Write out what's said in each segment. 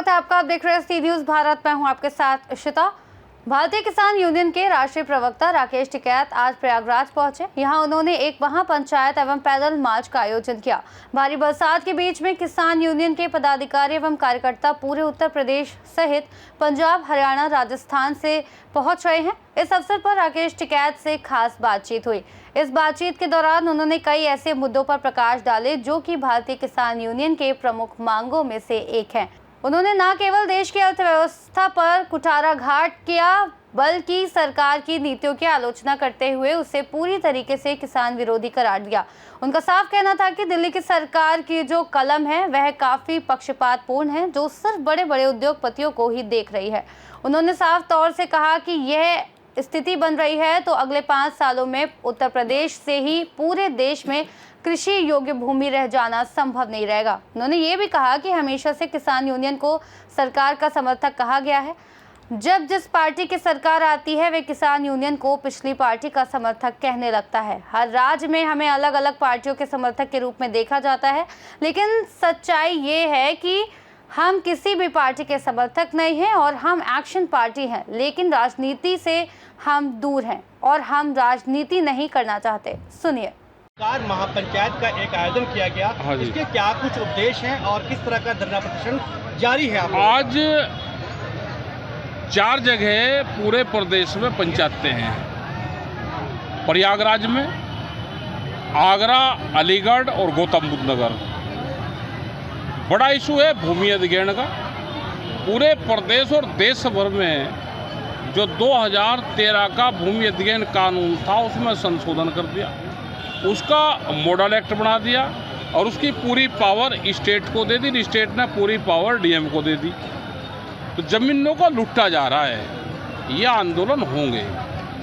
स्वागत है आपका। आप देख रहे हैं सी न्यूज भारत। मैं हूं आपके साथ इशिता। भारतीय किसान यूनियन के राष्ट्रीय प्रवक्ता राकेश टिकैत आज प्रयागराज पहुंचे। यहां उन्होंने एक महापंचायत एवं पैदल मार्च का आयोजन किया। भारी बरसात के बीच में किसान यूनियन के पदाधिकारी एवं कार्यकर्ता पूरे उत्तर प्रदेश सहित पंजाब, हरियाणा, राजस्थान से पहुंच रहे हैं। इस अवसर पर राकेश टिकैत से खास बातचीत हुई। इस बातचीत के दौरान उन्होंने कई ऐसे मुद्दों पर प्रकाश डाले जो कि भारतीय किसान यूनियन के प्रमुख मांगों में से एक है। उन्होंने न केवल देश की अर्थव्यवस्था पर कुठाराघात किया, बल्कि सरकार की नीतियों की आलोचना करते हुए उसे पूरी तरीके से किसान विरोधी करार दिया। उनका साफ कहना था कि दिल्ली की सरकार की जो कलम है वह काफी पक्षपातपूर्ण है, जो सिर्फ बड़े बड़े उद्योगपतियों को ही देख रही है। उन्होंने साफ तौर से कहा कि यह स्थिति बन रही है तो अगले 5 सालों में उत्तर प्रदेश से ही पूरे देश में कृषि योग्य भूमि रह जाना संभव नहीं रहेगा। उन्होंने ये भी कहा कि हमेशा से किसान यूनियन को सरकार का समर्थक कहा गया है। जब जिस पार्टी की सरकार आती है वे किसान यूनियन को पिछली पार्टी का समर्थक कहने लगता है। हर राज्य में हमें अलग अलग पार्टियों के समर्थक के रूप में देखा जाता है, लेकिन सच्चाई ये है कि हम किसी भी पार्टी के समर्थक नहीं हैं और हम एक्शन पार्टी हैं, लेकिन राजनीति से हम दूर हैं और हम राजनीति नहीं करना चाहते। सुनिए। महापंचायत का एक आयोजन किया गया, इसके क्या कुछ उद्देश्य हैं और किस तरह का धरना प्रदर्शन जारी है? आज 4 जगह पूरे प्रदेश में पंचायतें हैं। प्रयागराज में, आगरा, अलीगढ़ और गौतम बुद्ध नगर। बड़ा इशू है भूमि अधिग्रहण का। पूरे प्रदेश और देश भर में जो 2013 का भूमि अधिग्रहण कानून था उसमें संशोधन कर दिया, उसका मॉडल एक्ट बना दिया और उसकी पूरी पावर स्टेट को दे दी। स्टेट ने पूरी पावर डीएम को दे दी। तो जमीनों को लूटा जा रहा है। ये आंदोलन होंगे।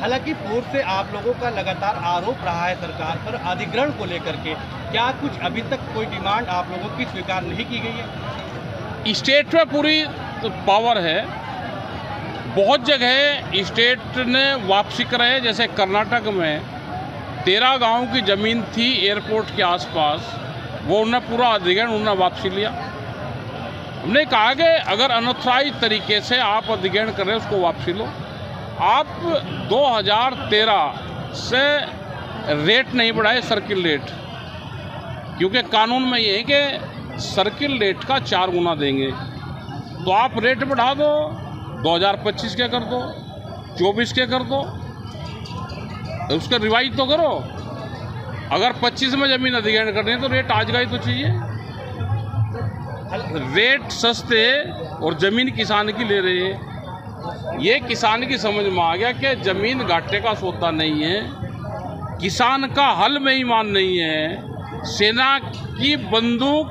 हालांकि पूर्व से आप लोगों का लगातार आरोप रहा है सरकार पर अधिग्रहण को लेकर के, क्या कुछ अभी तक कोई डिमांड आप लोगों की स्वीकार नहीं की गई है? स्टेट में पूरी पावर है। बहुत जगह स्टेट ने वापसी कराए, जैसे कर्नाटक में 13 गांव की ज़मीन थी एयरपोर्ट के आसपास, वो उन्होंने पूरा अधिग्रहण उन्होंने वापसी लिया। हमने कहा कि अगर अनऑथराइज तरीके से आप अधिग्रहण कर रहे हैं उसको वापसी लो। आप 2013 से रेट नहीं बढ़ाए, सर्किल रेट, क्योंकि कानून में ये है कि सर्किल रेट का 4 गुना देंगे। तो आप रेट बढ़ा दो, 2025 के कर दो, 24 के कर दो, उसका रिवाइज तो करो। अगर 25 में ज़मीन अधिग्रहण करनी है तो रेट आज का ही तो चाहिए। रेट सस्ते और ज़मीन किसान की ले रहे हैं। ये किसान की समझ में आ गया कि ज़मीन घाटे का सौदा नहीं है, किसान का हल बेईमान नहीं है, सेना की बंदूक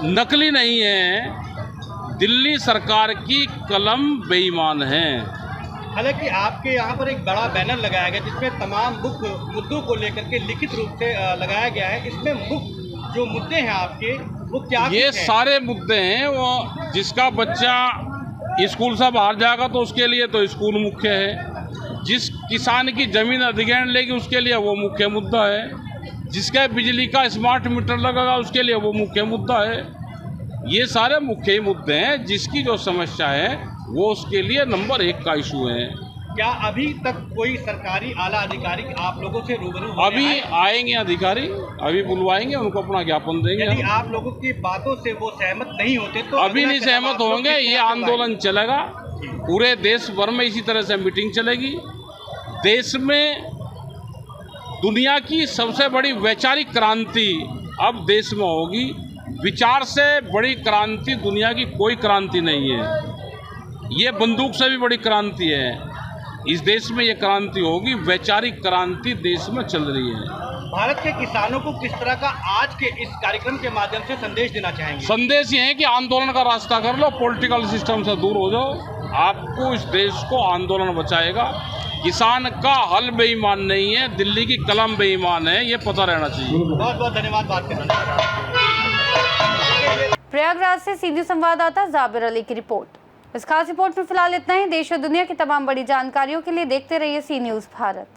नकली नहीं है, दिल्ली सरकार की कलम बेईमान है। हालांकि आपके यहाँ पर एक बड़ा बैनर लगाया गया जिसमें तमाम मुद्दों को लेकर के लिखित रूप से लगाया गया है। इसमें मुख्य जो मुद्दे हैं आपके वो क्या? ये सारे मुद्दे हैं। वो जिसका बच्चा स्कूल से बाहर जाएगा तो उसके लिए तो स्कूल मुख्य है, जिस किसान की ज़मीन अधिग्रहण लेगी उसके लिए वो मुख्य मुद्दा है, जिसका बिजली का स्मार्ट मीटर लगेगा उसके लिए वो मुख्य मुद्दा है। ये सारे मुख्य मुद्दे हैं। जिसकी जो समस्या है वो उसके लिए नंबर 1 का इशू है। क्या अभी तक कोई सरकारी आला अधिकारी आप लोगों से रूबरू? अभी आएंगे अधिकारी, अभी बुलवाएंगे, उनको अपना ज्ञापन देंगे। यदि आप लोगों की बातों से वो सहमत नहीं होते तो अभी नहीं सहमत होंगे। ये आंदोलन चलेगा पूरे देश भर में, इसी तरह से मीटिंग चलेगी। देश में दुनिया की सबसे बड़ी वैचारिक क्रांति अब देश में होगी। विचार से बड़ी क्रांति दुनिया की कोई क्रांति नहीं है। ये बंदूक से भी बड़ी क्रांति है। इस देश में ये क्रांति होगी। वैचारिक क्रांति देश में चल रही है। भारत के किसानों को किस तरह का आज के इस कार्यक्रम के माध्यम से संदेश देना चाहेंगे? संदेश ये है कि आंदोलन का रास्ता कर लो, पॉलिटिकल सिस्टम से दूर हो जाओ। आपको इस देश को आंदोलन बचाएगा। किसान का हल बेईमान नहीं है, दिल्ली की कलम बेईमान है, ये पता रहना चाहिए। बहुत बहुत धन्यवाद बात करने। प्रयागराज से सीधी संवाददाता जाबिर अली की रिपोर्ट। इस खास रिपोर्ट में फिलहाल इतना ही। देश और दुनिया की तमाम बड़ी जानकारियों के लिए देखते रहिए सी न्यूज भारत।